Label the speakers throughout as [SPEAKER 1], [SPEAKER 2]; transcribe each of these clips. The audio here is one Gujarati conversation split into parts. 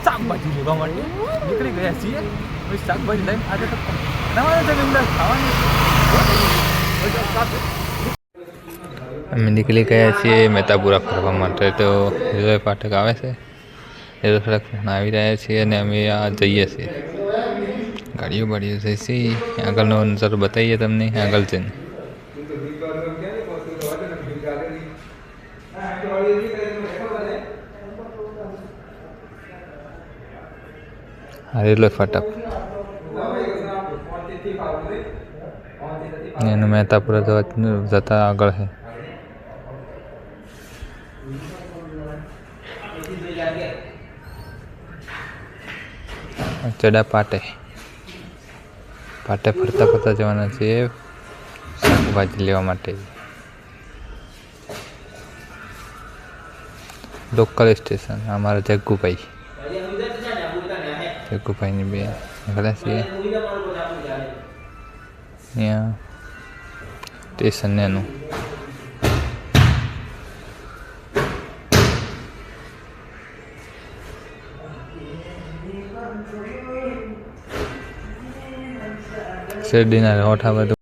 [SPEAKER 1] શાકભાજી લેવા માટે નીકળી ગયા છીએ. પછી શાકભાજી લઈને આજે તો નવા જમીનદાર ખાવાની. અમે નીકળી ગયા છીએ મહેતાપુરા ફરવા માટે. તો રેલવે ફાટક આવે છે, રેલવે ફાટક આવી રહ્યા છીએ અને અમે આ જઈએ છીએ. ગાડીઓ જઈ છીએ. આગળનો નજારો બતાવીએ તમને આગળ જઈને. રેલવે ફાટક એનું મહેતાપુરા જતા આગળ છે. ચડા પાટે ફરતા જવાના છે શાકભાજી લેવા માટે. લોકલ સ્ટેશન અમારા જગ્ગુભાઈની બે નીકળ્યા છીએ ત્યાં સ્ટેશન એનું. શેરડીના રોઠા બધું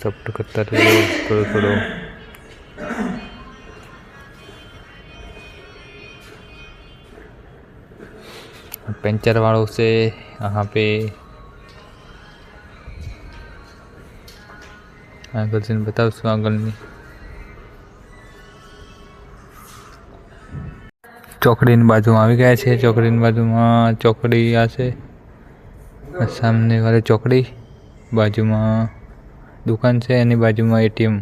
[SPEAKER 1] સપોર્ટ કરતા રહેજો થોડો. पंचर वालों से यहाँ पे આગળ જઈને બતાવશું આગળની. ચોકડીની બાજુમાં આવી ગયા છે. ચોકડીની બાજુમાં ચોકડી આ છે, સામને વાળી ચોકડી બાજુમાં દુકાન છે, એની બાજુમાં એટીએમ